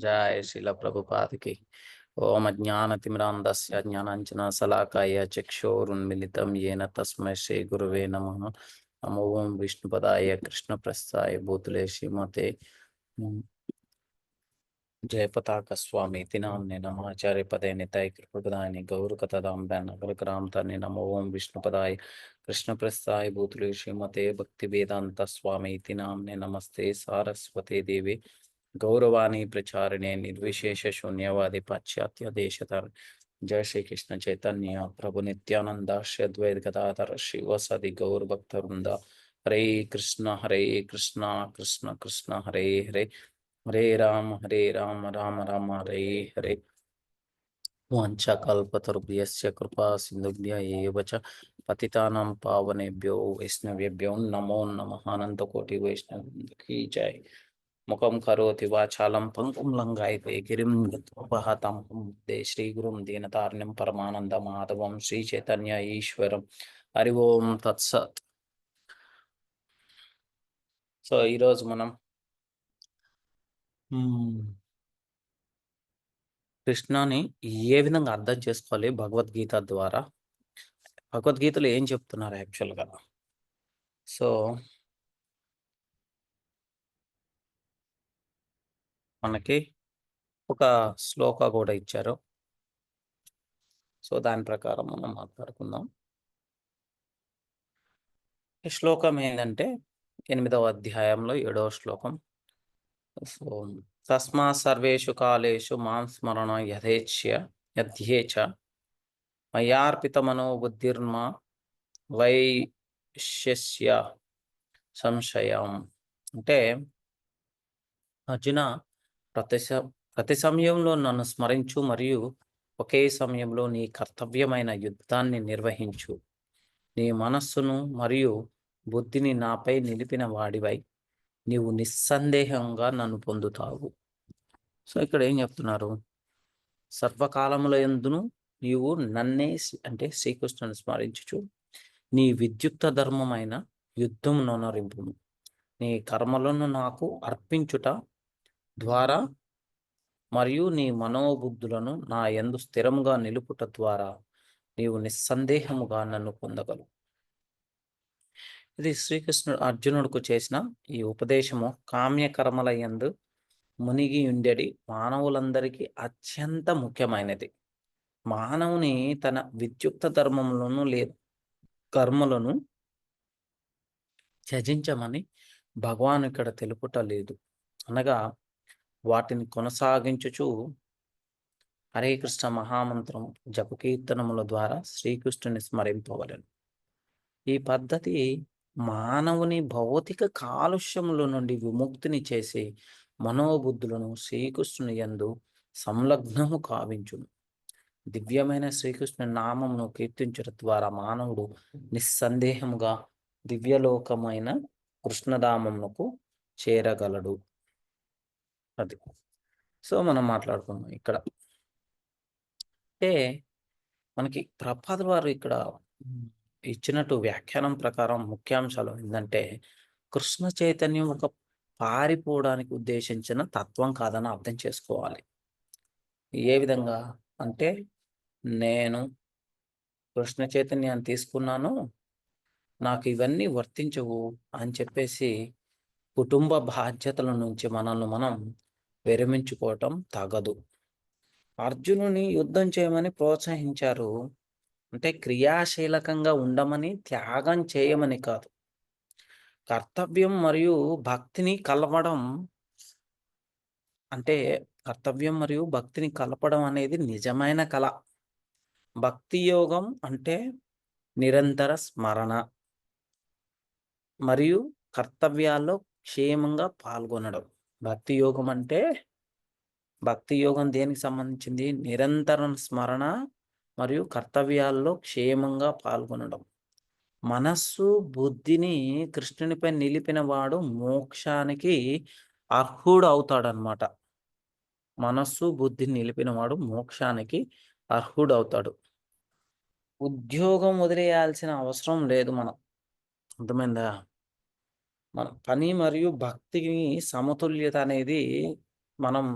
जय श्रील प्रभुपाद की। ओम अज्ञानतिमिरान्धस्य ज्ञानाञ्जनशलाकाय चक्षुरुन्मिलितं येन तस्मै श्री गुरुवे नमः। नमो ओम विष्णुपदाय कृष्णप्रस्थाय भूतले श्रीमते जयपताक स्वामी नामने नमाचार्य पदे निताय कृपदाय गौर कथादाम नगर ग्राम तने नमो ओम विष्णुपदाय कृष्णप्रस्थाय भूतले श्रीमते भक्ति वेदांत स्वामी नामने नमस्ते सारस्वती देवी गौरवाणी प्रचारिणे निर्विशेष शून्यवादी पाश्चात्य देशतर। जय श्री कृष्ण चैतन्य प्रभु नित्यानंद श्री अद्वैत गदाधर शिवसदि गौर भक्त वृंद। हरे कृष्ण कृष्ण कृष्ण हरे हरे, हरे राम राम राम हरे हरे। वाञ्छाकल्पतरुभ्यश्च कृपा सिन्धुभ्य एव च पतितानां पावनेभ्यो वैष्णवेभ्यो नमो नमः। अनंत कोटि वैष्णव की जय। मुखं करोति वाचालं पंकुं लंघयते गिरिं यत्पहातं वन्दे श्रीगुरुं दीनतारिणं परमानन्दमाधवं श्रीचैतन्य ईश्वरं। हरि ओम तत्सत्। సో ఈరోజు మనం కృష్ణని ఏ విధంగా అర్థం చేసుకోవాలి భగవద్గీత ద్వారా, భగవద్గీతలో ఏం చెప్తున్నారు యాక్చువల్గా. సో మనకి ఒక శ్లోక కూడా ఇచ్చారు. సో దాని ప్రకారం మనం మాట్లాడుకుందాం. ఈ శ్లోకం ఏంటంటే 8వ అధ్యాయంలో 7వ శ్లోకం. సో తస్మా సర్వేషు కాలేషు మాం స్మరణ యథేచ్ఛ మయార్పితమనో బుద్ధిర్మా వైశ్యస్య సంశయం. అంటే అర్జున, ప్రతి సమయంలో నన్ను స్మరించు మరియు ఒకే సమయంలో నీ కర్తవ్యమైన యుద్ధాన్ని నిర్వహించు. నీ మనస్సును మరియు బుద్ధిని నాపై నిలిపిన వాడివై నీవు నిస్సందేహంగా నన్ను పొందుతావు. సో ఇక్కడ ఏం చెప్తున్నారు? సర్వకాలముల యందును నీవు నన్నే అంటే శ్రీకృష్ణుని స్మరించుచు నీ విద్యుక్త ధర్మమైన యుద్ధమును నరింపుము. నీ కర్మలను నాకు అర్పించుట ద్వారా మరియు నీ మనోబుద్ధులను నా యందు స్థిరముగా నిలుపుట ద్వారా నీవు నిస్సందేహముగా నన్ను పొందగలవు. ఇది శ్రీకృష్ణుడు అర్జునుడికి చేసిన ఈ ఉపదేశము కామ్యకర్మల యందు మునిగి ఉండేది మానవులందరికీ అత్యంత ముఖ్యమైనది. మానవుని తన విద్యుక్త ధర్మములను లేదా కర్మలను త్యజించమని భగవాన్ ఇక్కడ తెలుపుట లేదు. అనగా వాటిని కొనసాగించుచు హరే కృష్ణ మహామంత్రం జపకీర్తనముల ద్వారా శ్రీకృష్ణుని స్మరింపవలెను. ఈ పద్ధతి మానవుని భౌతిక కాలుష్యముల నుండి విముక్తిని చేసి మనోబుద్ధులను శ్రీకృష్ణుని యందు సంలగ్నము కావించును. దివ్యమైన శ్రీకృష్ణుని నామమును కీర్తించడం ద్వారా మానవుడు నిస్సందేహముగా దివ్యలోకమైన కృష్ణధామమునకు చేరగలడు. అది సో మనం మాట్లాడుకున్నాం ఇక్కడ. అంటే మనకి ప్రభుపాదుల వారు ఇక్కడ ఇచ్చినట్టు వ్యాఖ్యానం ప్రకారం ముఖ్యాంశాలు ఏంటంటే, కృష్ణ చైతన్యం ఒక పారిపోవడానికి ఉద్దేశించిన తత్వం కాదని అర్థం చేసుకోవాలి. ఏ విధంగా అంటే, నేను కృష్ణ చైతన్యాన్ని తీసుకున్నాను, నాకు ఇవన్నీ వర్తించవు అని చెప్పేసి కుటుంబ బాధ్యతల నుంచి మనల్ని మనం విరమించుకోవటం తగదు. అర్జునుని యుద్ధం చేయమని ప్రోత్సహించారు. అంటే క్రియాశీలకంగా ఉండమని, త్యాగం చేయమని కాదు. కర్తవ్యం మరియు భక్తిని కలపడం అంటే కర్తవ్యం మరియు భక్తిని కలపడం అనేది నిజమైన కళ. భక్తి యోగం అంటే నిరంతర స్మరణ మరియు కర్తవ్యాల్లో క్షేమంగా పాల్గొనడం. భక్తి యోగం అంటే, భక్తి యోగం దేనికి సంబంధించింది? నిరంతర స్మరణ మరియు కర్తవ్యాల్లో క్షేమంగా పాల్గొనడం. మనస్సు బుద్ధిని కృష్ణునిపై నిలిపిన వాడు మోక్షానికి అర్హుడు అవుతాడనమాట. మనస్సు బుద్ధిని నిలిపిన వాడు మోక్షానికి అర్హుడు అవుతాడు. ఉద్యోగం వదిలేయాల్సిన అవసరం లేదు. మనం అర్థమైందా? మన పని మరియు భక్తికి సమతుల్యత అనేది మనం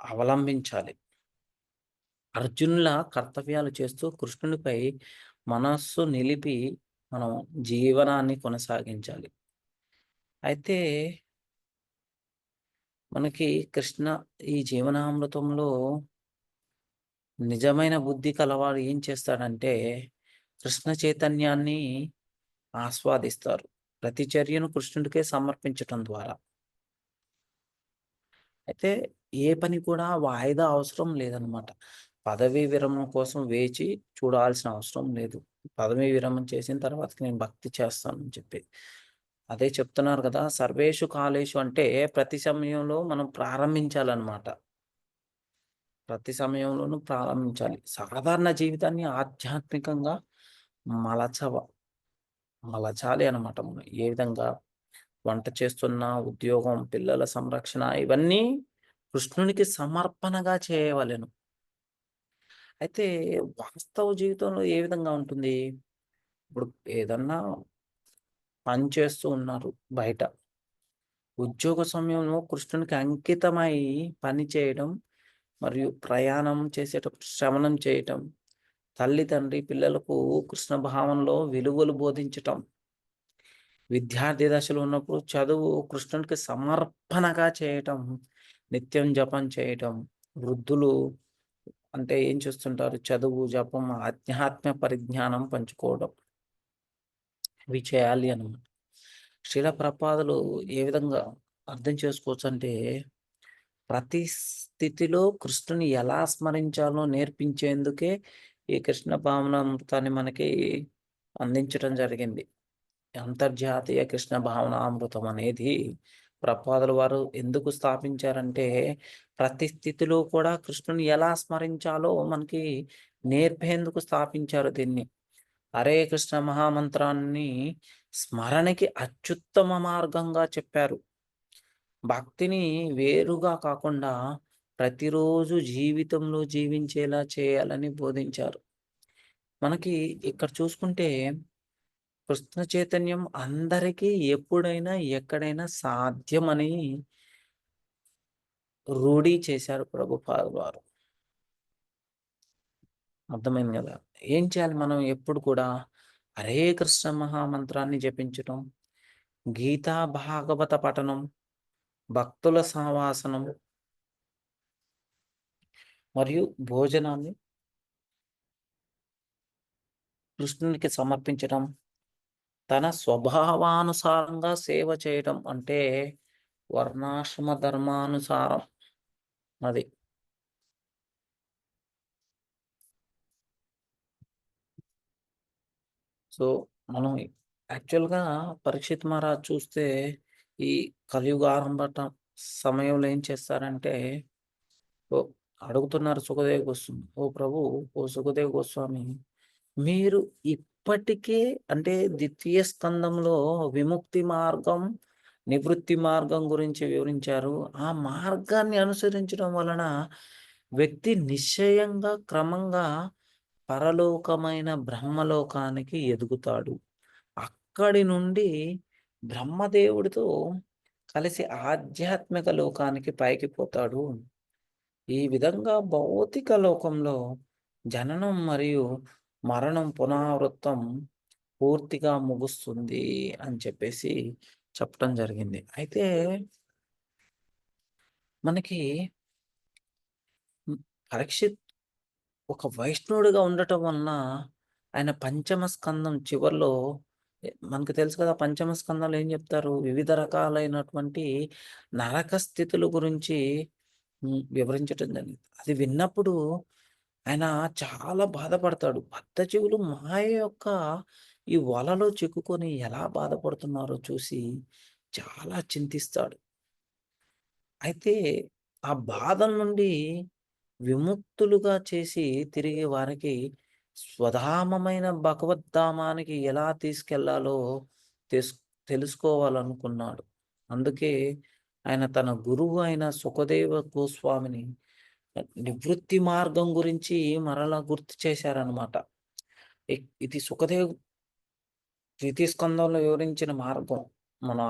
అవలంబించాలి. అర్జునుల కర్తవ్యాలు చేస్తూ కృష్ణునిపై మనస్సు నిలిపి మనం జీవనాన్ని కొనసాగించాలి. అయితే మనకి కృష్ణ ఈ జీవనామృతంలో నిజమైన బుద్ధి కలవాడు ఏం చేస్తాడంటే, కృష్ణ చైతన్యాన్ని ఆస్వాదిస్తారు. ప్రతి చర్యను కృష్ణుడికే సమర్పించటం ద్వారా. అయితే ఏ పని కూడా వాయిదా అవసరం లేదనమాట. పదవీ విరమణ కోసం వేచి చూడాల్సిన అవసరం లేదు. పదవీ విరమణ చేసిన తర్వాతకి నేను భక్తి చేస్తానని చెప్పి. అదే చెప్తున్నారు కదా! సర్వేషు కాలేషు అంటే ప్రతి సమయంలో మనం ప్రారంభించాలనమాట. ప్రతి సమయంలోనూ ప్రారంభించాలి. సాధారణ జీవితాన్ని ఆధ్యాత్మికంగా మలచవ మలచాలి అనమాట మనం. ఏ విధంగా వంట చేస్తున్నా, ఉద్యోగం, పిల్లల సంరక్షణ ఇవన్నీ కృష్ణునికి సమర్పణగా చేయవలెను. అయితే వాస్తవ జీవితంలో ఏ విధంగా ఉంటుంది? ఇప్పుడు ఏదన్నా పని చేస్తూ ఉన్నారు బయట. ఉద్యోగ సమయంలో కృష్ణునికి అంకితమై పని చేయడం, మరియు ప్రయాణం చేసేటప్పుడు శ్రవణం చేయటం, తల్లి, తండ్రి పిల్లలకు కృష్ణ భావనలో విలువలు బోధించటం. విద్యార్థి దశలో ఉన్నప్పుడు చదువు కృష్ణునికి సమర్పణగా చేయటం, నిత్యం జపం చేయటం. వృద్ధులు అంటే ఏం చేస్తుంటారు? చదువు, జపం, ఆధ్యాత్మ పరిజ్ఞానం పంచుకోవడం. ఇవి చేయాలి అన్నమాట. శిల ప్రపాదలు ఏ విధంగా అర్థం చేసుకోవచ్చంటే, ప్రతి స్థితిలో కృష్ణుని ఎలా స్మరించాలో నేర్పించేందుకే ఈ కృష్ణ భావనామృతాన్ని మనకి అందించటం జరిగింది. అంతర్జాతీయ కృష్ణ భావనామృతం అనేది ప్రపాదుల వారు ఎందుకు స్థాపించారంటే, ప్రతి స్థితిలో కూడా కృష్ణుని ఎలా స్మరించాలో మనకి నేర్పేందుకు స్థాపించారు దీన్ని. హరే కృష్ణ మహామంత్రాన్ని స్మరణకి అత్యుత్తమ మార్గంగా చెప్పారు. భక్తిని వేరుగా కాకుండా ప్రతిరోజు జీవితంలో జీవించేలా చేయాలని బోధించారు. మనకి ఇక్కడ చూసుకుంటే కృష్ణ చైతన్యం అందరికీ ఎప్పుడైనా, ఎక్కడైనా సాధ్యమని రూఢి చేశారు ప్రభుపాదుల వారు. అర్థమైంది గదా! ఏం చేయాలి మనం ఎప్పుడు కూడా? హరే కృష్ణ మహామంత్రాన్ని జపించటం, గీతా భాగవత పఠనం, భక్తుల సహవాసనం మరియు భోజనాన్ని కృష్ణునికి సమర్పించటం, తన స్వభావానుసారంగా సేవ చేయటం అంటే వర్ణాశ్రమ ధర్మానుసారం అది. సో, మనం యాక్చువల్‌గా పరీక్షిత్ మహారాజ్ చూస్తే ఈ కలియుగ ఆరంభట సమయంలో ఏం చేస్తారంటే, అడుగుతున్నారు సుఖదేవ్ గోస్వామి. ఓ ప్రభు, ఓ సుఖదేవ్ గోస్వామి, మీరు ఇప్పటికే అంటే ద్వితీయ స్కందంలో విముక్తి మార్గం, నివృత్తి మార్గం గురించి వివరించారు. ఆ మార్గాన్ని అనుసరించడం వలన వ్యక్తి నిశ్చయంగా క్రమంగా పరలోకమైన బ్రహ్మలోకానికి ఎదుగుతాడు. అక్కడి నుండి బ్రహ్మదేవుడితో కలిసి ఆధ్యాత్మిక లోకానికి పైకి పోతాడు. ఈ విధంగా భౌతిక లోకంలో జననం మరియు మరణం పునరావృతం పూర్తిగా ముగుస్తుంది అని చెప్పేసి చెప్పటం జరిగింది. అయితే మనకి హ్మ్, పరీక్షిత్ ఒక వైష్ణవుడిగా ఉండటం వలన ఆయన పంచమ స్కందం చివర్లో మనకు తెలుసు కదా! పంచమ స్కందంలో ఏం చెప్తారు? వివిధ రకాలైనటువంటి నరక స్థితుల గురించి వివరించటం జరిగింది. అది విన్నప్పుడు ఆయన చాలా బాధపడతాడు. బద్ధజీవులు మాయ యొక్క ఈ వలలో చిక్కుకొని ఎలా బాధపడుతున్నారో చూసి చాలా చింతిస్తాడు. అయితే ఆ బాధల నుండి విముక్తులుగా చేసి తిరిగి వారికి స్వధామమైన భగవద్ధామానికి ఎలా తీసుకెళ్లాలో తెస్ తెలుసుకోవాలనుకున్నాడు. అందుకే ఆయన తన గురువు అయిన సుఖదేవ గోస్వామిని నివృత్తి మార్గం గురించి మరలా గుర్తు చేశారనమాట. ఇది సుఖదేవ్ ద్వితీయ స్కందంలో వివరించిన మార్గం. మనం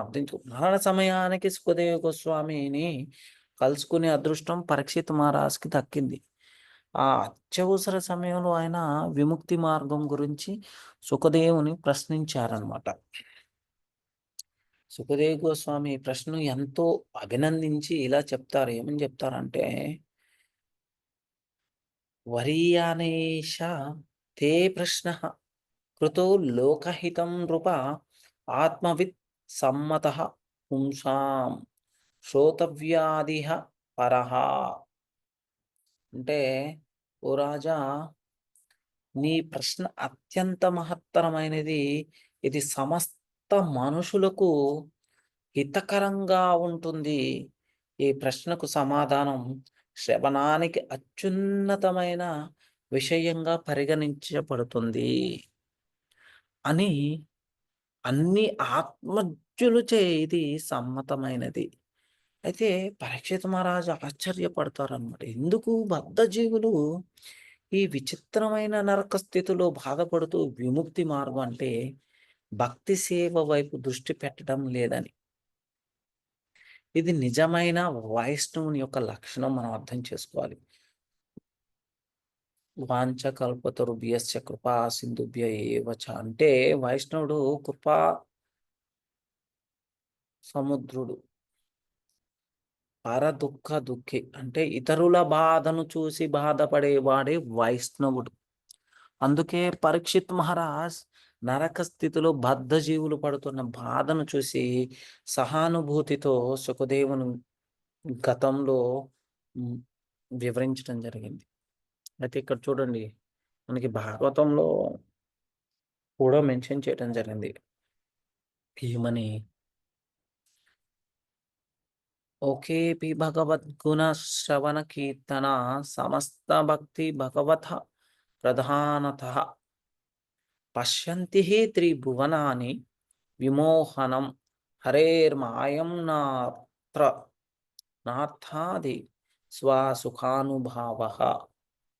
మరణ సమయానికి సుఖదేవ గోస్వామిని కలుసుకునే అదృష్టం పరీక్షిత్ మహారాజ్‌కి దక్కింది. ఆ అత్యవసర సమయంలో ఆయన విముక్తి మార్గం గురించి సుఖదేవుని ప్రశ్నించారనమాట. సుఖదేవ్ గోస్వామి ఈ ప్రశ్నను ఎంతో అభినందించి ఇలా చెప్తారు. ఏమని చెప్తారంటే, "వరీయానేష తే ప్రశ్నః కృతో లోకహితం నృప ఆత్మవిత్ సమ్మతః పుంసాం శ్రోతవ్యాదిహ పరః." అంటే, "ఓ రాజా, నీ ప్రశ్న అత్యంత మహత్తరమైనది. ఇది సమస్త మనుషులకు హితకరంగా ఉంటుంది. ఈ ప్రశ్నకు సమాధానం శ్రవణానికి అత్యున్నతమైన విషయంగా పరిగణించబడుతుంది" అని అన్ని ఆత్మజ్ఞులచే ఇది సమ్మతమైనది. అయితే పరీక్షిత్ మహారాజు ఆశ్చర్యపడతారనమాట. ఎందుకు బద్ధజీవులు ఈ విచిత్రమైన నరక స్థితిలో బాధపడుతూ విముక్తి మార్గం అంటే భక్తి సేవ వైపు దృష్టి పెట్టడం లేదని. ఇది నిజమైన వైష్ణవుని యొక్క లక్షణం మనం అర్థం చేసుకోవాలి. వాంఛకల్పతరుభ్యశ్చ కృపా సింధుభ్య ఏవ చ అంటే వైష్ణవుడు కృపా సముద్రుడు. పరదుఃఖ దుఃఖి. అంటే ఇతరుల బాధను చూసి బాధపడేవాడే వైష్ణవుడు. అందుకే పరీక్షిత్ మహారాజ్ నరక స్థితిలో బద్ధజీవులు పడుతున్న బాధను చూసి సహానుభూతితో సుఖదేవుని గతంలో హ్మ్, వివరించడం జరిగింది. అయితే ఇక్కడ చూడండి, మనకి భాగవతంలో కూడా మెన్షన్ చేయడం జరిగింది. ఏమని? ఓకేపి భగవద్గుణ శ్రవణ కీర్తన సమస్త భక్తి భగవత ప్రధానతః పశ్యంతి త్రిభువనాని విమోహనం హరేర్మాయం నాత్ర నాథాది స్వసుఖానుభావః.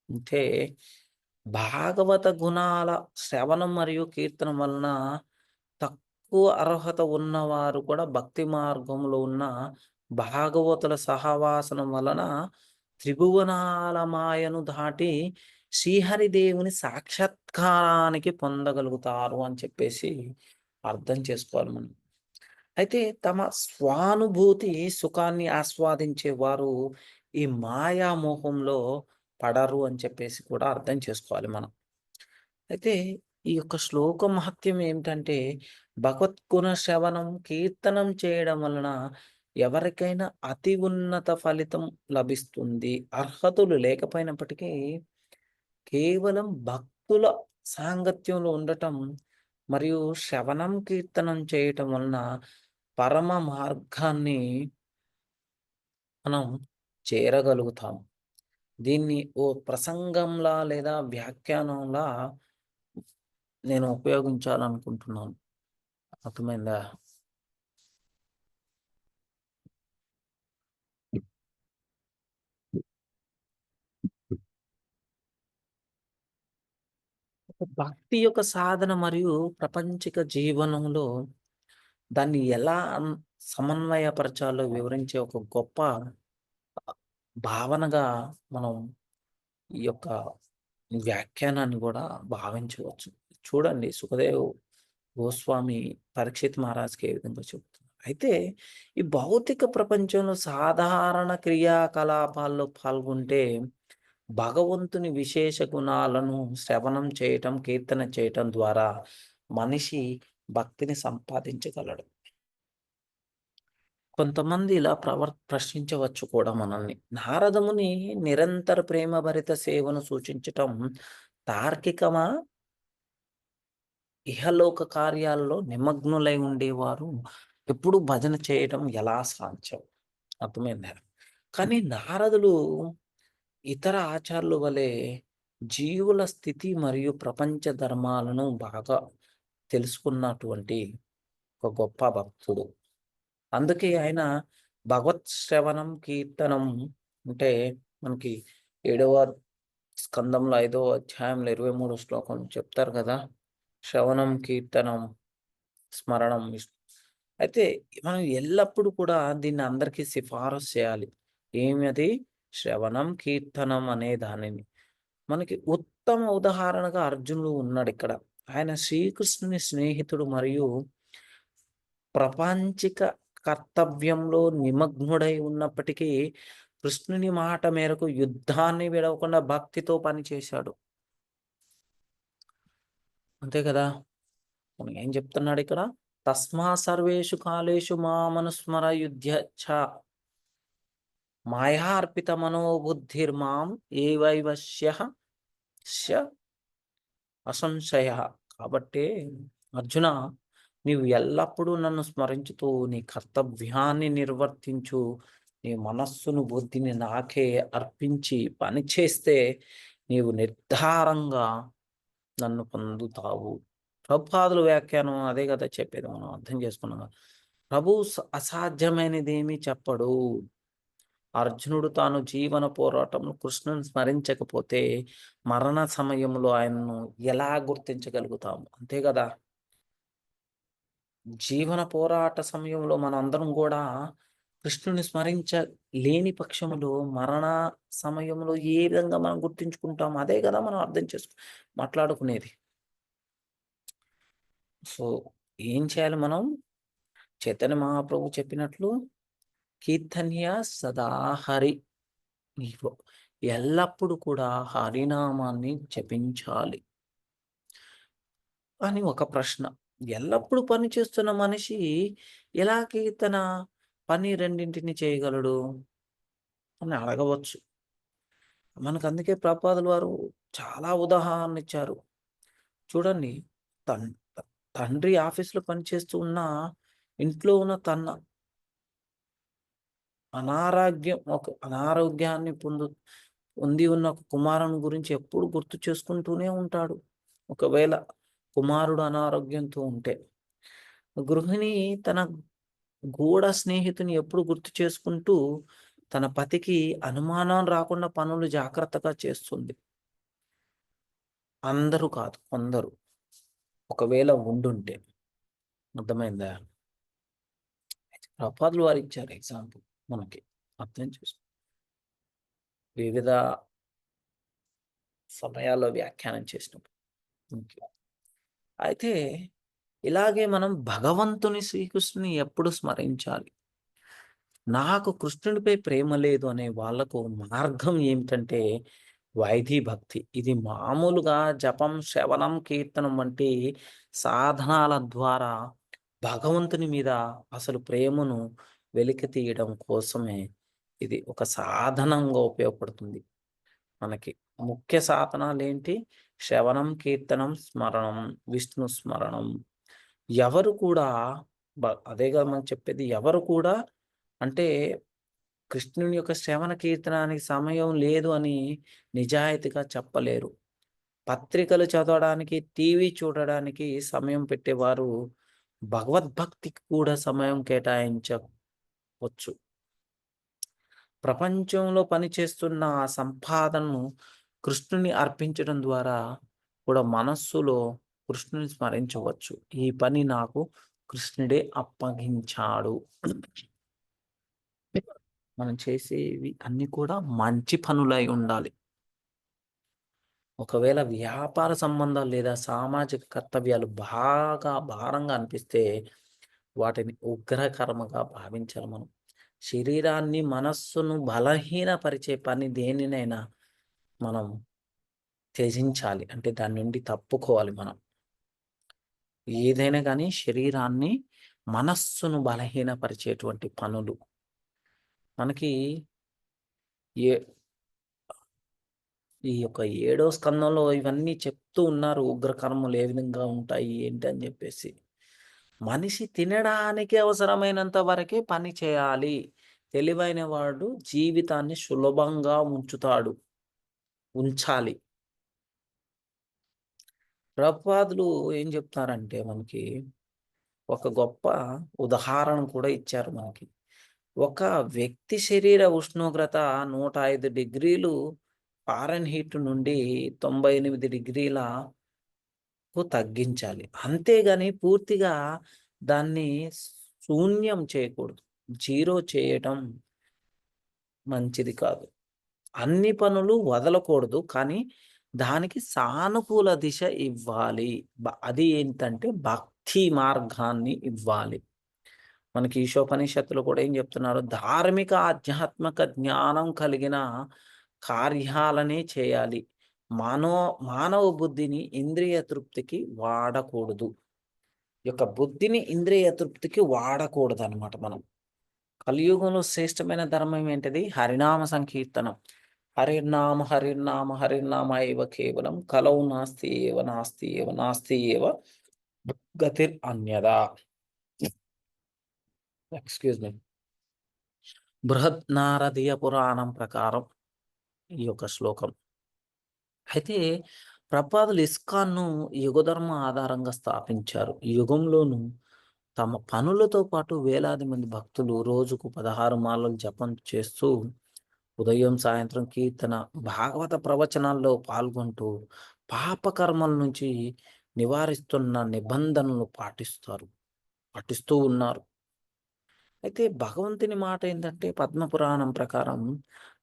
అంటే భాగవత గుణాల శ్రవణం మరియు కీర్తన వలన తక్కువ అర్హత ఉన్నవారు కూడా భక్తి మార్గంలో ఉన్న భాగవతుల సహవాసనం వలన త్రిభువనాల మాయను దాటి శ్రీహరిదేవుని సాక్షాత్కారానికి పొందగలుగుతారు అని చెప్పేసి అర్థం చేసుకోవాలి మనం. అయితే తమ స్వానుభూతి సుఖాన్ని ఆస్వాదించేవారు ఈ మాయా మోహంలో పడరు అని చెప్పేసి కూడా అర్థం చేసుకోవాలి మనం. అయితే ఈ యొక్క శ్లోకం మహత్యం ఏమిటంటే, భగవద్గుణ శ్రవణం, కీర్తనం చేయడం వలన ఎవరికైనా అతి ఉన్నత ఫలితం లభిస్తుంది. అర్హతలు లేకపోయినప్పటికీ కేవలం భక్తుల సాంగత్యంలో ఉండటం మరియు శ్రవణం, కీర్తనం చేయటం వలన పరమ మార్గాన్ని మనం చేరగలుగుతాం. దీన్ని ఓ ప్రసంగంలా లేదా వ్యాఖ్యానంలా నేను ఉపయోగించాలనుకుంటున్నాను. అర్థమైందా? భక్తి యొక్క సాధన మరియు ప్రపంచిక జీవనంలో దాన్ని ఎలా సమన్వయపరచాలో వివరించే ఒక గొప్ప భావనగా మనం ఈ యొక్క వ్యాఖ్యానాన్ని గూడా భావించవచ్చు. చూడండి, సుఖదేవ్ గోస్వామి పరీక్షిత్ మహారాజ్‌కి ఏ విధంగా చెప్తున్నారు. అయితే ఈ భౌతిక ప్రపంచంలో సాధారణ క్రియాకలాపాల్లో పాల్గొంటే భగవంతుని విశేష గుణాలను శ్రవణం చేయటం, కీర్తన చేయటం ద్వారా మనిషి భక్తిని సంపాదించగలడు. కొంతమంది ఇలా ప్రశ్నించవచ్చు కూడా మనల్ని. నారదముని నిరంతర ప్రేమభరిత సేవను సూచించటం తార్కికమా? ఇహలోక కార్యాల్లో నిమగ్నులై ఉండేవారు ఎప్పుడు భజన చేయటం ఎలా సాధ్యం? అర్థమైందా? కానీ నారదులు ఇతర ఆచార్యుల వలె జీవుల స్థితి మరియు ప్రపంచ ధర్మాలను బాగా తెలుసుకున్నటువంటి ఒక గొప్ప భక్తుడు. అందుకే ఆయన భగవత్ శ్రవణం, కీర్తనం అంటే మనకి 7వ స్కందంలో 5వ అధ్యాయంలో 23వ శ్లోకం చెప్తారు కదా! శ్రవణం, కీర్తనం, స్మరణం అయితే మనం ఎల్లప్పుడూ కూడా దీన్ని అందరికీ సిఫారసు చేయాలి. ఏమి అది? శ్రవణం, కీర్తనం అనే దానిని. మనకి ఉత్తమ ఉదాహరణగా అర్జునుడు ఉన్నాడిక్కడ. ఆయన శ్రీకృష్ణుని స్నేహితుడు మరియు ప్రపంచిక కర్తవ్యంలో నిమగ్నుడై ఉన్నప్పటికీ, కృష్ణుని మాట మేరకు యుద్ధాన్ని విడవకుండా భక్తితో పనిచేశాడు. అంతే కదా! మనం ఏం చెప్తున్నాడిక్కడ? తస్మా సర్వేషు కాలేషు మామనుస్మర యుధ్యచ్చ మాయార్పిత మనోబుద్ధిర్మాం ఏవైవశ్య అసంశయ. కాబట్టి అర్జున, నీవు ఎల్లప్పుడూ నన్ను స్మరించుతూ నీ కర్తవ్యాన్ని నిర్వర్తించు. నీ మనస్సును, బుద్ధిని నాకే అర్పించి పనిచేస్తే నీవు నిర్ధారంగా నన్ను పొందుతావు. ప్రభుపాదుల వ్యాఖ్యానం అదే కదా చెప్పేది, మనం అర్థం చేసుకున్నాం కదా. ప్రభు అసాధ్యమైనదేమీ చెప్పడు. అర్జునుడు తాను జీవన పోరాటంలో కృష్ణుని స్మరించకపోతే మరణ సమయంలో ఆయనను ఎలా గుర్తించగలుగుతాము? అంతే కదా! జీవన పోరాట సమయంలో మనందరం కూడా కృష్ణుని స్మరించలేని పక్షంలో మరణ సమయంలో ఏ విధంగా మనం గుర్తించుకుంటాం? అదే కదా మనం అర్థం మాట్లాడుకునేది. సో, ఏం చేయాలి మనం? చైతన్య మహాప్రభు చెప్పినట్లు కీర్తన్య సదా హరి, నీవు ఎల్లప్పుడూ కూడా హరినామాన్ని జపించాలి అని ఒక ప్రశ్న. ఎల్లప్పుడూ పని చేస్తున్న మనిషి ఎలాగే తన పని రెండింటిని చేయగలడు అని అడగవచ్చు. మనకు అందుకే ప్రభుపాదుల వారు చాలా ఉదాహరణ ఇచ్చారు. చూడండి, తన్ తండ్రి ఆఫీస్‌లో పనిచేస్తూ ఉన్న ఇంట్లో ఉన్న తన అనారోగ్యాన్ని పొంది ఉన్న ఒక కుమారుని గురించి ఎప్పుడు గుర్తు చేసుకుంటూనే ఉంటాడు. ఒకవేళ కుమారుడు అనారోగ్యంతో ఉంటే, గృహిణి తన గూఢ స్నేహితుని ఎప్పుడు గుర్తు చేసుకుంటూ తన పతికి అనుమానం రాకుండా పనులు జాగ్రత్తగా చేస్తుంది. అందరూ కాదు, కొందరు. ఒకవేళ ఉండుంటే. అర్థమైందా? ప్రభుపాదులు వారు ఇచ్చారు ఎగ్జాంపుల్ మనకి. అర్థం చేసుకో. వివిధ సమయాల్లో వ్యాఖ్యానం చేసినప్పుడు. ఓకే. అయితే ఇలాగే మనం భగవంతుని శ్రీకృష్ణుని ఎప్పుడు స్మరించాలి? నాకు కృష్ణుడిపై ప్రేమ లేదు అనే వాళ్ళకు మార్గం ఏమిటంటే వైదీ భక్తి. ఇది మామూలుగా జపం, శ్రవణం, కీర్తనం వంటి సాధనాల ద్వారా భగవంతుని మీద అసలు ప్రేమను వెలికి తీయడం కోసమే ఇది ఒక సాధనంగా ఉపయోగపడుతుంది మనకి. ముఖ్య సాధనాలేంటి? శ్రవణం, కీర్తనం, స్మరణం, విష్ణు స్మరణం. ఎవరు కూడా అదేగా మనం చెప్పేది. ఎవరు కూడా అంటే కృష్ణుని యొక్క శ్రవణ కీర్తనానికి సమయం లేదు అని నిజాయితీగా చెప్పలేరు. పత్రికలు చదవడానికి, టీవీ చూడడానికి సమయం పెట్టేవారు భగవద్భక్తికి కూడా సమయం కేటాయించవచ్చు. ప్రపంచంలో పనిచేస్తున్న ఆ సంపాదనను కృష్ణుని అర్పించడం ద్వారా కూడా మనస్సులో కృష్ణుని స్మరించవచ్చు. ఈ పని నాకు కృష్ణుడే అప్పగించాడు. మనం చేసేవి అన్నీ కూడా మంచి పనులై ఉండాలి. ఒకవేళ వ్యాపార సంబంధాలు లేదా సామాజిక కర్తవ్యాలు బాగా భారంగా అనిపిస్తే వాటిని ఉగ్రకర్మగా భావించాలి మనం. శరీరాన్ని, మనస్సును బలహీనపరిచే పని దేనినైనా మనం త్యజించాలి. అంటే దాని నుండి తప్పుకోవాలి మనం. ఏదైనా కానీ శరీరాన్ని, మనస్సును బలహీనపరిచేటువంటి పనులు. మనకి ఏ ఈ యొక్క 7వ స్కందంలో ఇవన్నీ చెప్తూ ఉన్నారు. ఉగ్రకర్మలు ఏ విధంగా ఉంటాయి, ఏంటి అని చెప్పేసి. మనిషి తినడానికి అవసరమైనంత వరకే పని చేయాలి. తెలివైన వాడు జీవితాన్ని సులభంగా ఉంచాలి. ప్రభుపాదులు ఏం చెప్తారంటే మనకి ఒక గొప్ప ఉదాహరణ కూడా ఇచ్చారు మనకి. ఒక వ్యక్తి శరీర ఉష్ణోగ్రత 105 డిగ్రీలు ఫారెన్‌హీట్ నుండి 98 డిగ్రీలకు తగ్గించాలి. అంతేగాని పూర్తిగా దాన్ని శూన్యం చేయకూడదు. జీరో చేయటం మంచిది కాదు. అన్ని పనులు వదలకూడదు. కానీ దానికి సానుకూల దిశ ఇవ్వాలి. అది ఏంటంటే భక్తి మార్గాన్ని ఇవ్వాలి. మనకి ఈశోపనిషత్తులో కూడా ఏం చెప్తున్నారు? ధార్మిక, ఆధ్యాత్మిక జ్ఞానం కలిగిన కార్యాలనే చేయాలి. మానవ మానవ బుద్ధిని ఇంద్రియ తృప్తికి వాడకూడదు. ఈ యొక్క బుద్ధిని ఇంద్రియ తృప్తికి వాడకూడదనమాట మనం. కలియుగంలో శ్రేష్టమైన ధర్మం ఏంటిది? హరినామ సంకీర్తనం. హరిర్నామ హరిర్నామ హరిర్నామ ఏవ కేవలం కలౌ నాస్తి ఏవ నాస్తి ఏవ నాస్తి ఏవ గతిర్ అన్యదా. Excuse me. బృహత్ నారదీయ పురాణం ప్రకారం ఈ యొక్క శ్లోకం. అయితే ప్రభుపాదులు ఇస్కాన్‌ను యుగధర్మ ఆధారంగా స్థాపించారు. ఈ యుగంలోను తమ పనులతో పాటు వేలాది మంది భక్తులు రోజుకు 16 మాలలు జపం చేస్తూ ఉదయం, సాయంత్రం కీర్తన, భాగవత ప్రవచనాల్లో పాల్గొంటూ పాపకర్మల నుంచి నివారిస్తున్న నిబంధనలు పాటిస్తూ ఉన్నారు. అయితే భగవంతుని మాట ఏంటంటే పద్మపురాణం ప్రకారం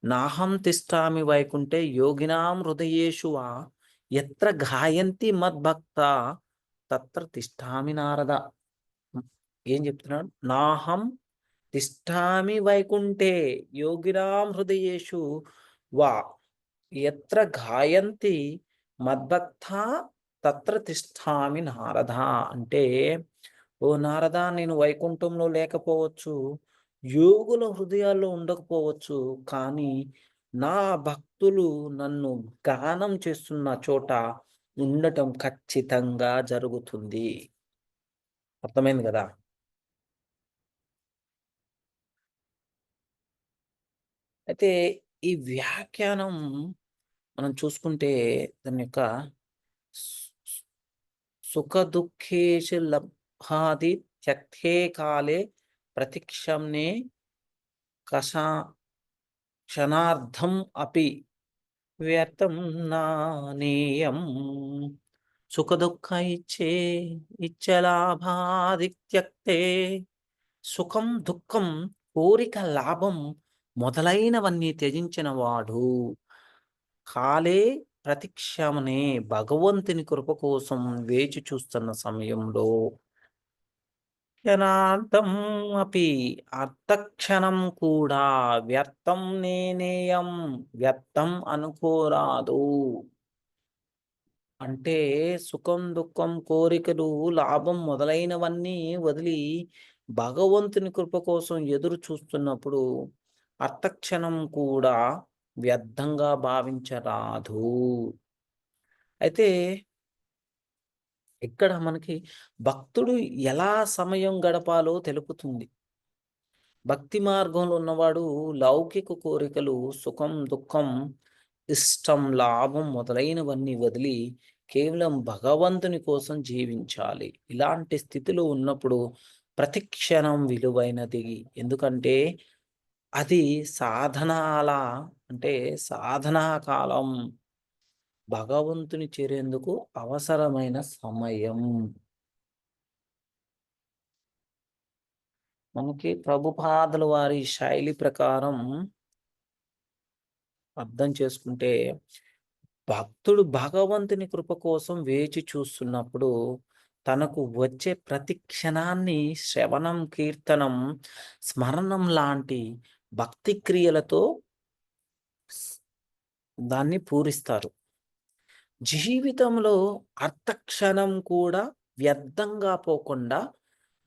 నాహం తిష్టామి వైకుంఠే యోగినాం హృదయేషు వా ఎత్ర గాయంతి మద్భక్త తత్ర తిష్టామి నారద. హ్మ్. ఏం చెప్తున్నాడు? నాహం తిష్టామి వైకుంఠే యోగినాం హృదయేషు వా ఎత్ర గాయంతి మద్భక్తా తత్ర తిష్టామి నారద. అంటే, ఓ నారదా, నేను వైకుంఠంలో లేకపోవచ్చు, యోగుల హృదయాల్లో ఉండకపోవచ్చు, కానీ నా భక్తులు నన్ను గానం చేస్తున్న చోట ఉండటం ఖచ్చితంగా జరుగుతుంది. అర్థమైంది గదా! అయితే ఈ వ్యాఖ్యానం మనం చూసుకుంటే దాని యొక్క స్ సుఖదుఃఖేషు లబ్ధాది త్యక్తే కాలే ప్రతిక్షమ్నే కషా క్షణార్థం అపి వ్యర్థం నానేయం. సుఖదుఃఖ ఇచ్చలాభాది త్యక్తే సుఖం, దుఃఖం, కోరిక, లాభం మొదలైనవన్నీ త్యజించిన వాడు కాలే ప్రతిక్షమనే భగవంతుని కృప కోసం వేచి చూస్తున్న సమయంలో క్షణార్థం అపి అర్ధక్షణం కూడా వ్యర్థం నేనేయం వ్యర్థం అనుకోరాదు. అంటే సుఖం, దుఃఖం, కోరికలు, లాభం మొదలైనవన్నీ వదిలి భగవంతుని కృప కోసం ఎదురు చూస్తున్నప్పుడు అర్ధక్షణం కూడా వ్యర్థంగా భావించరాదు. అయితే ఇక్కడ మనకి భక్తుడు ఎలా సమయం గడపాలో తెలుపుతుంది. భక్తి మార్గంలో ఉన్నవాడు లౌకిక కోరికలు, సుఖం, దుఃఖం, ఇష్టం, లాభం మొదలైనవన్నీ వదిలి కేవలం భగవంతుని కోసం జీవించాలి. ఇలాంటి స్థితిలో ఉన్నప్పుడు ప్రతి క్షణం విలువైనది. ఎందుకంటే అది సాధనాల అంటే సాధనా కాలం. భగవంతుని చేరేందుకు అవసరమైన సమయం. మనకి ప్రభుపాదుల వారి శైలి ప్రకారం అర్థం చేసుకుంటే, భక్తుడు భగవంతుని కృప కోసం వేచి చూస్తున్నప్పుడు, తనకు వచ్చే ప్రతి క్షణాన్ని శ్రవణం, కీర్తనం, స్మరణం లాంటి భక్తి క్రియలతో స్ దాన్ని పూరిస్తారు. జీవితంలో అర్థక్షణం కూడా వ్యర్థంగా పోకుండా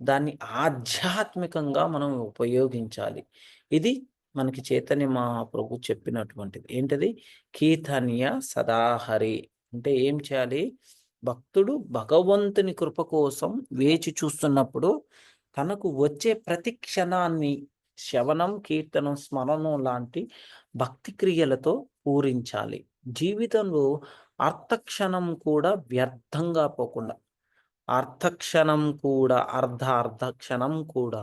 దాన్ని ఆధ్యాత్మికంగా మనం ఉపయోగించాలి. ఇది మనకి చైతన్య మహాప్రభు చెప్పినటువంటిది. ఏంటది? కీర్తనీయ సదాహరి. అంటే ఏం చేయాలి? భక్తుడు భగవంతుని కృప కోసం వేచి చూస్తున్నప్పుడు తనకు వచ్చే ప్రతి క్షణాన్ని శ్రవణం, కీర్తనం, స్మరణం లాంటి భక్తి క్రియలతో పూరించాలి. జీవితంలో అర్థక్షణం కూడా వ్యర్థంగా పోకుండా, అర్ధ క్షణం కూడా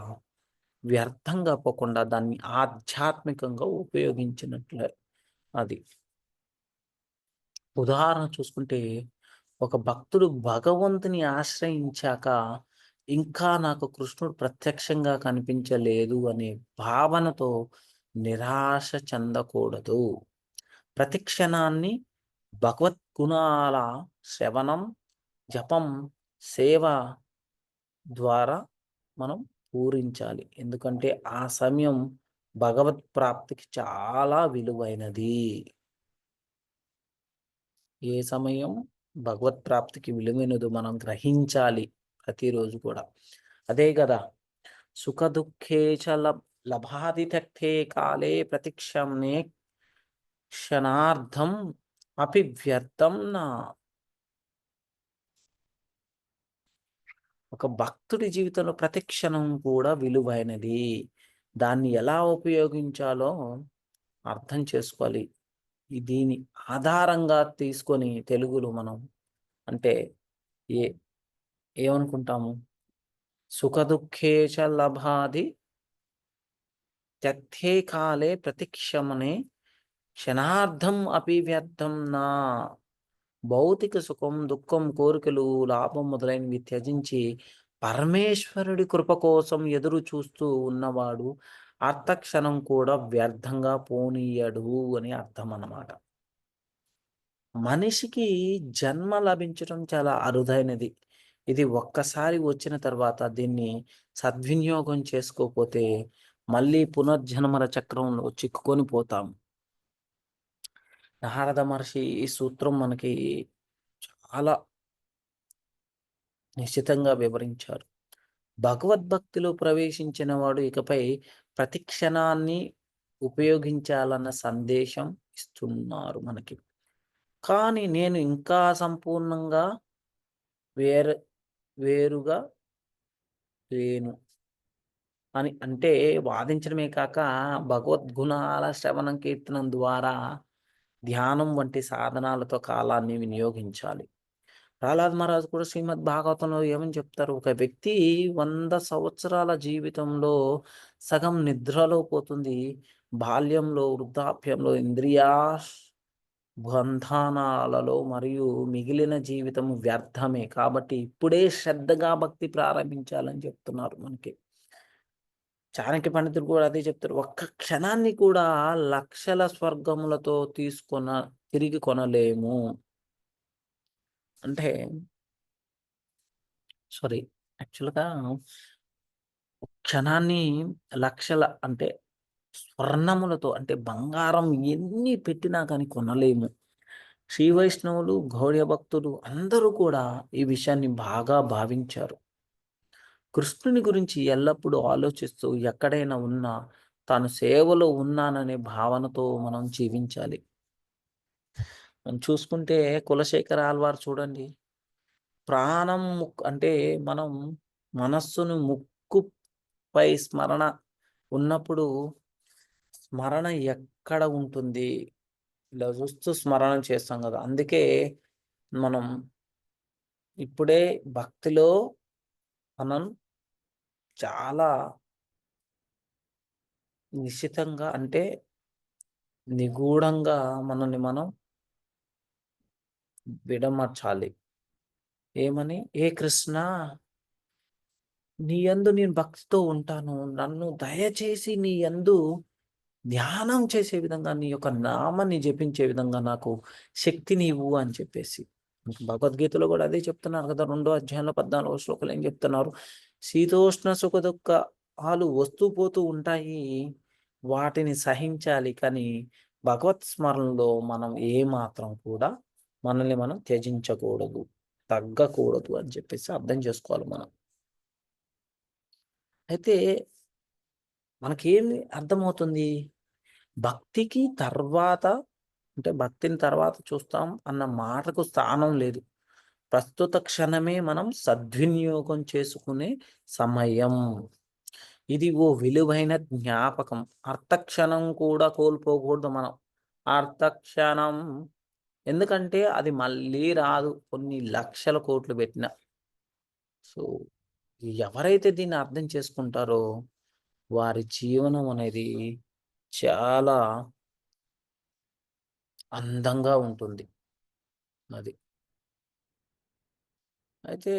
వ్యర్థంగా పోకుండా దాన్ని ఆధ్యాత్మికంగా ఉపయోగించినట్లే అది. ఉదాహరణ చూసుకుంటే, ఒక భక్తుడు భగవంతుని ఆశ్రయించాక, ఇంకా నాకు కృష్ణుడు ప్రత్యక్షంగా కనిపించలేదు అనే భావనతో నిరాశ చెందకూడదు. ప్రతి క్షణాన్ని భగవద్గుణాల శ్రవణం, జపం, సేవ ద్వారా మనం పూరించాలి. ఎందుకంటే ఆ సమయం భగవత్ ప్రాప్తికి చాలా విలువైనది. ఏ సమయం భగవత్ ప్రాప్తికి విలువైనదో మనం గ్రహించాలి ప్రతిరోజు కూడా. అదే గదా! సుఖ దుఃఖే చ లభాది త్యక్తే కాలే ప్రతిక్షణే క్షణార్థం అపి వ్యర్థం నా. ఒక భక్తుడి జీవితంలో ప్రతి క్షణం కూడా విలువైనది. దాన్ని ఎలా ఉపయోగించాలో అర్థం చేసుకోవాలి. దీని ఆధారంగా తీసుకొని తెలుగులో మనం అంటే ఏ ఏమనుకుంటాము? సుఖ దుఃఖే చ లభాది త్యక్తే కాలే ప్రతిక్షమనే క్షణార్థం అపి వ్యర్థం నా. భౌతిక సుఖం, దుఃఖం, కోరికలు, లాభం మొదలైనవి త్యజించి పరమేశ్వరుడి కృప కోసం ఎదురు చూస్తూ ఉన్నవాడు అర్థక్షణం కూడా వ్యర్థంగా పోనీయడు అని అర్థం అన్నమాట. మనిషికి జన్మ లభించడం చాలా అరుదైనది. ఇది ఒక్కసారి వచ్చిన తర్వాత దీన్ని సద్వినియోగం చేసుకోకపోతే మళ్ళీ పునర్జన్మల చక్రంలో చిక్కుకొని పోతాం. నారద మహర్షి ఈ సూత్రం మనకి చాలా నిశితంగా వివరించారు. భగవద్భక్తిలో ప్రవేశించిన వాడు ఇకపై ప్రతి క్షణాన్ని ఉపయోగించాలన్న సందేశం ఇస్తున్నారు మనకి. కానీ నేను ఇంకా సంపూర్ణంగా వేరు వేరుగా లేను అని అంటే వాదించడమే కాక భగవద్గుణాల శ్రవణం, కీర్తనం ద్వారా ధ్యానం వంటి సాధనాలతో కాలాన్ని వినియోగించాలి. ప్రహ్లాద్ మహారాజు కూడా శ్రీమద్ భాగవతంలో ఏమని చెప్తారు? ఒక వ్యక్తి 100 సంవత్సరాల జీవితంలో సగం నిద్రలో పోతుంది. బాల్యంలో, వృద్ధాప్యంలో, బంధనాలలో మరియు మిగిలిన జీవితం వ్యర్థమే. కాబట్టి ఇప్పుడే శ్రద్ధగా భక్తి ప్రారంభించాలని చెప్తున్నారు మనకి. చాణక్య పండితులు కూడా అదే చెప్తారు. ఒక్క క్షణాన్ని కూడా లక్షల స్వర్గములతో తిరిగి కొనలేము. అంటే సారీ యాక్చువల్‌గా క్షణాన్ని లక్షల అంటే స్వర్ణములతో అంటే బంగారం ఎన్ని పెట్టినా కానీ కొనలేము. శ్రీ వైష్ణవులు, గౌడీయ భక్తులు అందరూ కూడా ఈ విషయాన్ని బాగా భావించారు. కృష్ణుని గురించి ఎల్లప్పుడూ ఆలోచిస్తూ ఎక్కడైనా ఉన్నా తాను సేవలో ఉన్నాననే భావనతో మనం జీవించాలి. మనం చూసుకుంటే కులశేఖర ఆళ్వార్ చూడండి. ప్రాణం అంటే మనం మనస్సును ముక్కుపై స్మరణ ఉన్నప్పుడు స్మరణ ఎక్కడ ఉంటుంది? ఇలా చూస్తూ స్మరణ చేస్తాం గదా! అందుకే మనం ఇప్పుడే భక్తిలో మనం చాలా నిశితంగా అంటే నిగూఢంగా మనల్ని మనం విడమర్చాలి. ఏమని? "ఏ కృష్ణ నీ యందు నేను భక్తితో ఉంటాను. నన్ను దయచేసి నీ యందు ధ్యానం చేసే విధంగా నీ యొక్క నామాన్ని జపించే విధంగా నాకు శక్తినివ్వు" అని చెప్పేసి. భగవద్గీతలో గూడా అదే చెప్తున్నారు కదా! రెండో అధ్యాయంలో 14వ శ్లోకంలో ఏం చెప్తున్నారు? "శీతోష్ణ సుఖదుఃఖాలు వస్తూ పోతూ ఉంటాయి. వాటిని సహించాలి. కానీ భగవత్ స్మరణలో మనం ఏమాత్రం కూడా మనల్ని మనం త్యజించకూడదు. తగ్గకూడదు" అని చెప్పేసి అర్థం చేసుకోవాలి మనం. అయితే మనకేమి అర్థమవుతుంది? భక్తికి తర్వాత అంటే భక్తిని తర్వాత చూస్తాం అన్న మాటకు స్థానం లేదు. ప్రస్తుత క్షణమే మనం సద్వినియోగం చేసుకునే సమయం. ఇది ఓ విలువైన జ్ఞాపకం. అర్థక్షణం కూడా కోల్పోకూడదు మనం. అర్థక్షణం ఎందుకంటే అది మళ్ళీ రాదు. కొన్ని లక్షల కోట్లు పెట్టినా. సో, ఎవరైతే దీన్ని అర్థం చేసుకుంటారో వారి జీవనం అనేది చాలా అందంగా ఉంటుంది. అది. అయితే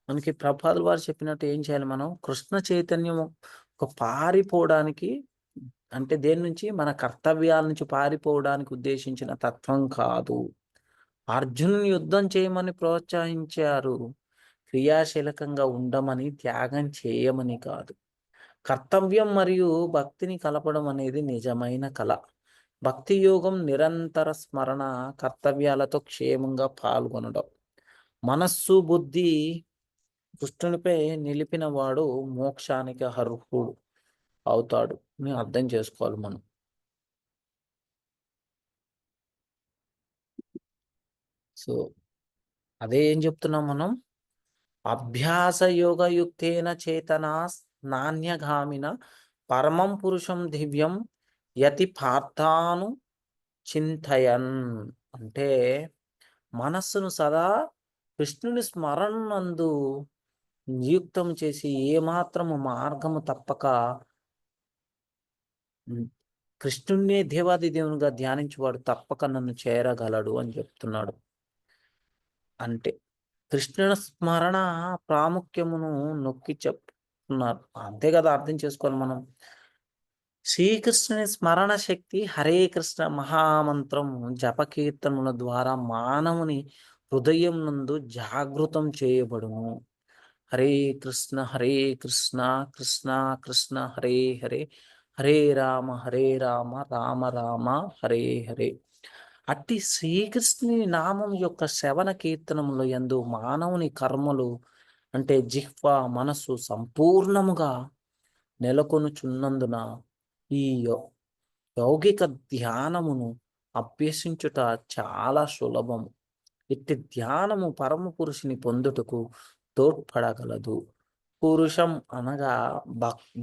మనకి ప్రభుపాదుల వారు చెప్పినట్టు ఏం చేయాలి మనం? కృష్ణ చైతన్యం ఒక పారిపోవడానికి, అంటే దేని నుంచి, మన కర్తవ్యాల నుంచి పారిపోవడానికి ఉద్దేశించిన తత్వం కాదు. అర్జునుని యుద్ధం చేయమని ప్రోత్సహించారు. క్రియాశీలకంగా ఉండమని, త్యాగం చేయమని కాదు. కర్తవ్యం మరియు భక్తిని కలపడం అనేది నిజమైన కళ. భక్తి యోగం నిరంతర స్మరణ, కర్తవ్యాలతో క్షేమంగా పాల్గొనడం. మనస్సు, బుద్ధి కృష్ణునిపై నిలిపిన వాడు మోక్షానికి అర్హుడు అవుతాడు అని అర్థం చేసుకోవాలి మనం. సో అదే ఏం చెప్తున్నాం మనం, అభ్యాస యోగయుక్తేన చేతనా నాణ్యగామిన పరమం పురుషం దివ్యం యతి పార్థాను చింతయన్. అంటే మనస్సును సదా కృష్ణుని స్మరణ నందు నియుక్తం చేసి ఏమాత్రము మార్గము తప్పక కృష్ణుణ్ణే దేవాది దేవునిగా ధ్యానించేవాడు తప్పక నన్ను చేరగలడు అని చెప్తున్నాడు. అంటే కృష్ణుని స్మరణ ప్రాముఖ్యమును నొక్కి చెప్తున్నారు. అంతే కదా అర్థం చేసుకోవాలి మనం. శ్రీకృష్ణుని స్మరణ శక్తి హరే కృష్ణ మహామంత్రం జపకీర్తనల ద్వారా మానవుని హృదయం నందు జాగృతం చేయబడును. హరే కృష్ణ కృష్ణ కృష్ణ హరే హరే, హరే రామ రామ రామ హరే హరే. అట్టి శ్రీకృష్ణుని నామం యొక్క శ్రవణ కీర్తనముల యందు మానవుని కర్మలు, అంటే జిహ్వ మనస్సు సంపూర్ణముగా నెలకొనుచున్నందున ఈ యౌగిక ధ్యానమును అభ్యసించుట చాలా సులభము. ఇట్టి ధ్యానము పరమ పురుషుని పొందుటకు తోడ్పడగలదు. పురుషం అనగా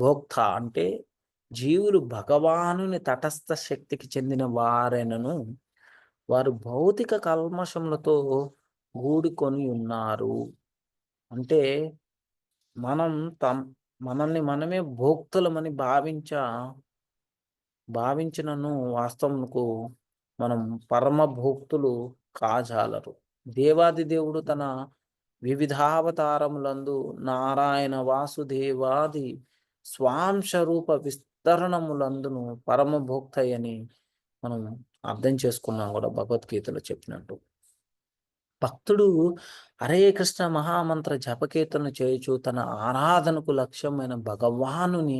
భోక్త, అంటే జీవులు భగవానుని తటస్థ శక్తికి చెందిన వారెనను వారు భౌతిక కల్మషములతో గూడుకొని ఉన్నారు. అంటే మనం మనల్ని మనమే భోక్తులమని భావించినను వాస్తవమునకు మనం పరమ భోక్తులు కాజాలరు. దేవాది దేవుడు తన వివిధావతారములందు నారాయణ వాసుదేవాది స్వాంశ రూప విస్తరణములందును పరమ భోక్తయని మనం అర్థం చేసుకున్నాం కూడా భగవద్గీతలో చెప్పినట్టు. భక్తుడు హరే కృష్ణ మహామంత్ర జపకీర్తన చేయుచు తన ఆరాధనకు లక్ష్యమైన భగవానుని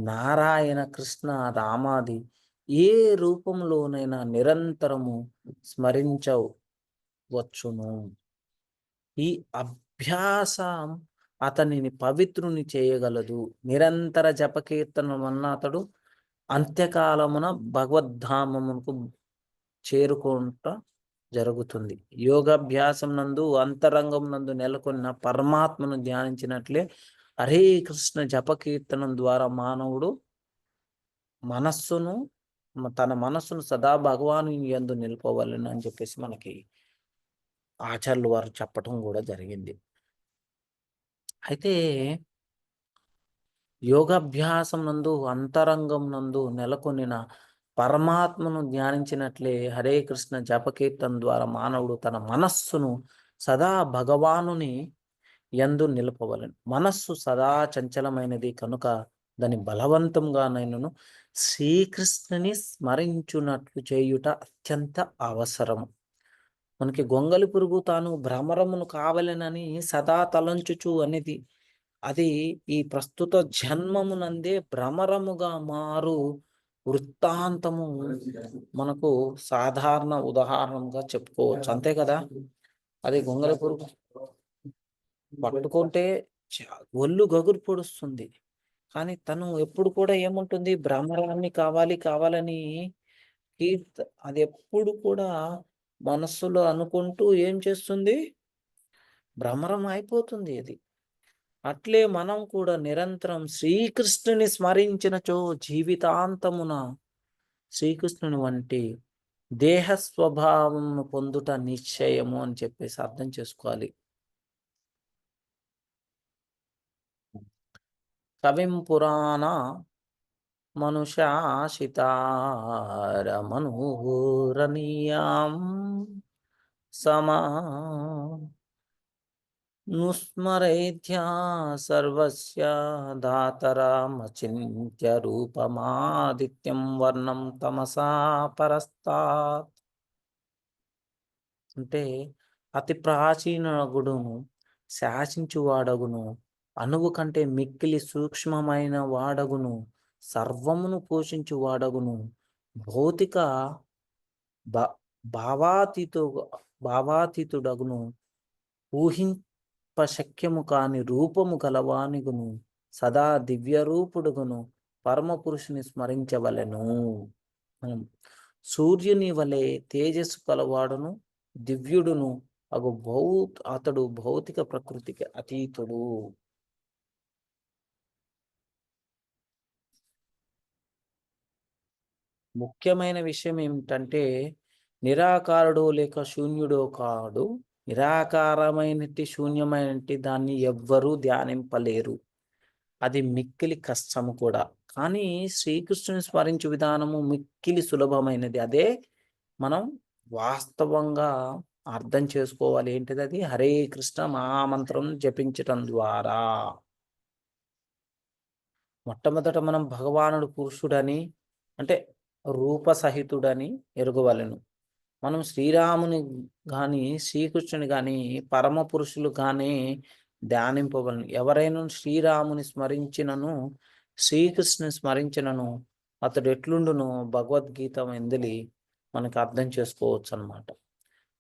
నారాయణ కృష్ణ రామాది ఏ రూపంలోనైనా నిరంతరము స్మరించవచ్చును. ఈ అభ్యాసం అతనిని పవిత్రుని చేయగలదు. నిరంతర జపకీర్తన వలన అతడు అంత్యకాలమున భగవద్ధామమునకు చేరుకుంట జరుగుతుంది. యోగాభ్యాసం నందు అంతరంగం నందు నెలకొన్న పరమాత్మను ధ్యానించినట్లే హరే కృష్ణ జపకీర్తనం ద్వారా మానవుడు తన మనస్సును సదా భగవాను యందు నిలుపవలను అని చెప్పేసి మనకి ఆచార్యులు వారు చెప్పటం కూడా జరిగింది. అయితే యోగాభ్యాసం నందు అంతరంగం నందు నెలకొనిన పరమాత్మను ధ్యానించినట్లే హరే కృష్ణ జపకీర్తన ద్వారా మానవుడు తన మనస్సును సదా భగవానుని యందు నిలుపవలను. మనస్సు సదా చంచలమైనది కనుక దాని బలవంతంగానైనను శ్రీకృష్ణుని స్మరించున్నట్లు చేయుట అత్యంత అవసరము. మనకి గొంగలి పురుగు తాను భ్రమరమును కావలెనని సదా తలంచుచు అనేది, అది ఈ ప్రస్తుత జన్మమునందే భ్రమరముగా మారు వృత్తాంతము మనకు సాధారణ ఉదాహరణగా చెప్పుకోవచ్చు. అంతే కదా. అది గొంగలి పురుగు పట్టుకుంటే ఒళ్ళు గగురు పొడుస్తుంది. కానీ తను ఎప్పుడు కూడా ఏముంటుంది, భ్రమరాన్ని కావాలని అది ఎప్పుడు కూడా మనస్సులో అనుకుంటూ ఏం చేస్తుంది, భ్రమరం అయిపోతుంది అది. అట్లే మనం కూడా నిరంతరం శ్రీకృష్ణుని స్మరించినచో జీవితాంతమున శ్రీకృష్ణుని వంటి దేహ స్వభావం పొందుట నిశ్చయము అని చెప్పేసి అర్థం చేసుకోవాలి. కవిం పురాణ మనుషాశితారమనోరణీయాం సమా నుస్మరేధ్యా సర్వస్య ధాతరామచింత్య రూపమాదిత్యం వర్ణం తమసా పరస్తాత్. అంటే అతి ప్రాచీనగుడును, శాసించువాడగును, అణువు కంటే మిక్కిలి సూక్ష్మమైన వాడగును, సర్వమును పోషించువాడగును, భౌతిక భ భావాతీతు భావాతీతుడగును, ఊహింపశక్యము కాని రూపము గలవానిగును, సదా దివ్యరూపుడుగును, పరమపురుషుని స్మరించవలెను. మనం సూర్యుని వలె తేజస్సు కలవాడును, దివ్యుడును అగు అతడు భౌతిక ప్రకృతికి అతీతుడు. ముఖ్యమైన విషయం ఏమిటంటే, నిరాకారుడో లేక శూన్యుడో కాడు. నిరాకారమైనట్టి శూన్యమైనట్టి దాన్ని ఎవ్వరూ ధ్యానింపలేరు. అది మిక్కిలి కష్టము కూడా. కానీ శ్రీకృష్ణుని స్మరించు విధానము మిక్కిలి సులభమైనది. అదే మనం వాస్తవంగా అర్థం చేసుకోవాలి. ఏంటిదది? హరే కృష్ణ మహామంత్రం జపించటం ద్వారా. మొట్టమొదట మనం భగవానుడు పురుషుడని, అంటే రూపసహితుడని ఎరుగవలెను. మనం శ్రీరాముని గాని, శ్రీకృష్ణుని గాని, పరమ పురుషులు గాని ధ్యానింపవలెను. ఎవరైనా శ్రీరాముని స్మరించినను, శ్రీకృష్ణుని స్మరించినను అతడు ఎట్లుండునో భగవద్గీత ఎందలి మనకు అర్థం చేసుకోవచ్చనమాట.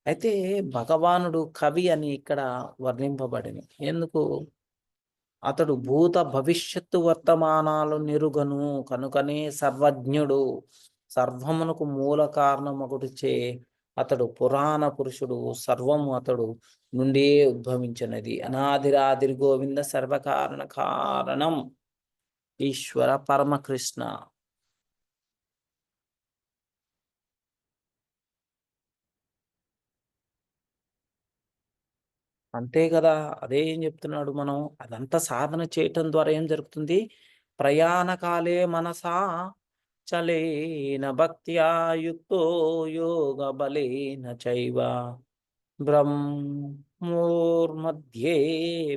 అయితే భగవానుడు కవి అని ఇక్కడ వర్ణింపబడింది. ఎందుకు? అతడు భూత భవిష్యత్తు వర్తమానాలు నెరుగను కనుకనే సర్వజ్ఞుడు. సర్వమునకు మూల కారణమొకటిచే అతడు పురాణ పురుషుడు. సర్వము అతడు నుండే ఉద్భవించినది. అనాదిరాదిరి గోవింద సర్వకారణ కారణం ఈశ్వర పరమకృష్ణ. అంతే కదా! అదే ఏం చెప్తున్నాడు మనం. అదంతా సాధన చేయటం ద్వారా ఏం జరుగుతుంది? ప్రయాణ కాలే మనసా చలేన భక్త్యా యుక్తో యోగ బలేన చైవ బ్రహ్మోర్మధ్యే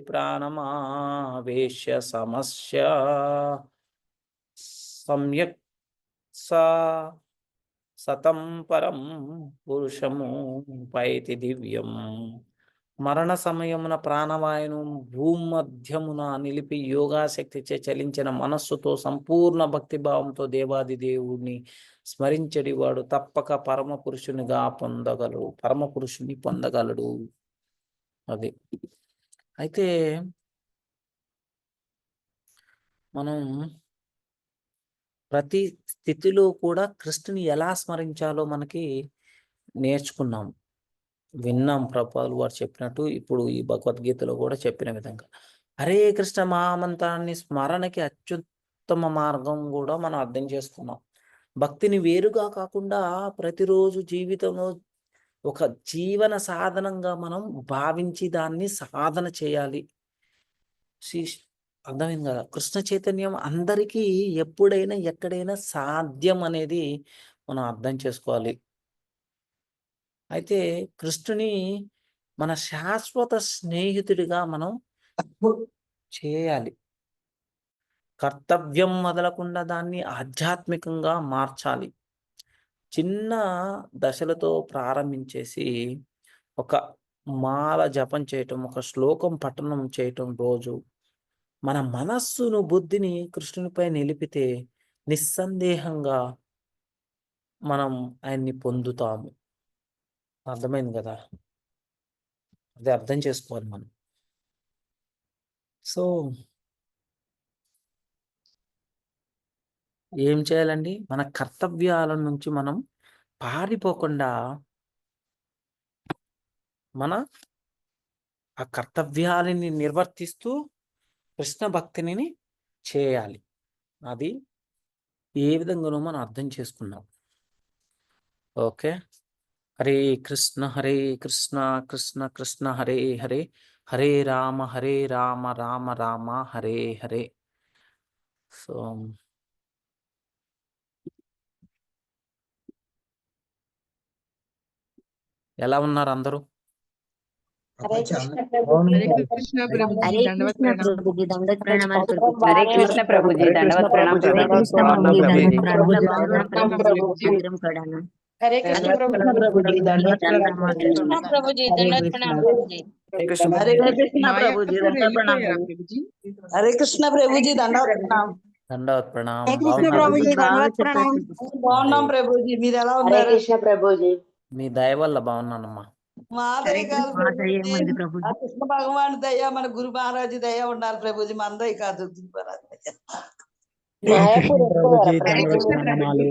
ప్రాణమావేశ్య సమస్య సమ్యక్ సా సతం పరం పురుషము పైతి దివ్యం. మరణ సమయమున ప్రాణవాయును భూమధ్యమున నిలిపి యోగాశక్తిచే చలించిన మనస్సుతో సంపూర్ణ భక్తిభావంతో దేవాది దేవుడిని స్మరించడి వాడు తప్పక పరమ పురుషునిగా పొందగలడు. పరమ పురుషుని పొందగలడు. అది. అయితే మనం ప్రతి స్థితిలో కూడా కృష్ణుని ఎలా స్మరించాలో మనకి నేర్చుకున్నాం. విన్నాం ప్రభుపాదులు వారు చెప్పినట్టు. ఇప్పుడు ఈ భగవద్గీతలో కూడా చెప్పిన విధంగా. హరే కృష్ణ మహామంత్రాన్ని స్మరణకి అత్యుత్తమ మార్గం కూడా మనం అర్థం చేసుకున్నాం. భక్తిని వేరుగా కాకుండా ప్రతిరోజు జీవితంలో ఒక జీవన సాధనంగా మనం భావించి దాన్ని సాధన చేయాలి. శీష్ అర్థమైంది కదా! కృష్ణ చైతన్యం అందరికీ ఎప్పుడైనా, ఎక్కడైనా సాధ్యం అనేది మనం అర్థం చేసుకోవాలి. అయితే కృష్ణుని మన శాశ్వత స్నేహితుడిగా మనం చేయాలి. కర్తవ్యం మొదలకుండా దాన్ని ఆధ్యాత్మికంగా మార్చాలి. చిన్న దశలతో ప్రారంభించేసి, ఒక మాల జపం చేయటం, ఒక శ్లోకం పఠనం చేయటం రోజు, మన మనస్సును, బుద్ధిని కృష్ణునిపై నిలిపితే నిస్సందేహంగా మనం ఆయన్ని పొందుతాము. అర్థమైంది గదా! అదే అర్థం చేసుకోవాలి మనం. సో, ఏం చేయాలండి? మన కర్తవ్యాల నుంచి మనం పారిపోకుండా మన ఆ కర్తవ్యాలని నిర్వర్తిస్తూ కృష్ణ భక్తిని చేయాలి. అది ఏ విధంగానో మనం అర్థం చేసుకున్నాం. ఓకే. హరే కృష్ణ హరే కృష్ణ కృష్ణ కృష్ణ హరే హరే హరే రామ రామ రామ హరే హరే. సో, ఎలా ఉన్నారు అందరూ? హరే కృష్ణ హరే ప్రభుజీ కృష్ణ ప్రభుజీ హరే దండవత్ కృష్ణ ప్రణామం. ప్రభుజీ దండవత్ ప్రణామాలు ప్రభుజీ. హరే కృష్ణ ప్రభుజీ హరే కృష్ణ దండవత్ ప్రణాం ప్రభుజీ హరే ప్రభుజీ. కృష్ణ బాగున్నా ప్రభుజీ ప్రభుజీ. దండవత్ ప్రణామాలు దండవత్ ప్రభుజీ. ప్రణాం ప్రభుజీ. మంత్రం కడాను హరే కృష్ణ కృష్ణ ప్రభుజీ దండవత్ ప్రణామాలు కృష్ణ ప్రభుజీ. ప్రభుజీ హరే దండవత్ కృష్ణ ప్రణామం ప్రభుజీ. హరే కృష్ణ హరే కృష్ణ మాయ ప్రభుజీ అక్క దండ వెళ్ళిపోయారా ప్రణామాలు. ప్రభుజీ? హరే కృష్ణ ప్రభుజీ దండవత్ ప్రణామం. దండవత్ ప్రణామం. హరే కృష్ణ బాగున్నా ప్రభుజీ ప్రభుజీ. బాగా దండవత్ చెప్పారు ప్రణామం. ప్రభుజీ. బాగున్నాం ప్రభుజీ, మీరు ఎలా హరే ఉన్నారు? కృష్ణ ప్రభుజీ. మీ దయ వల్ల బాగున్నానమ్మా. మా హరే దయ కాదు కృష్ణ ప్రభుజీ, ఏముంది ప్రభుజీ. ఆ కృష్ణ భగవాన్ దయ, మన గురు మహారాజు దయ ఉండాలి ప్రభుజీ, మన దయ కాదు గురు మహారాజ్ దయ. మాయాపూర్ వెళ్ళిపోయారా హరే ప్రభుజీ? కృష్ణ ప్రభుజీ.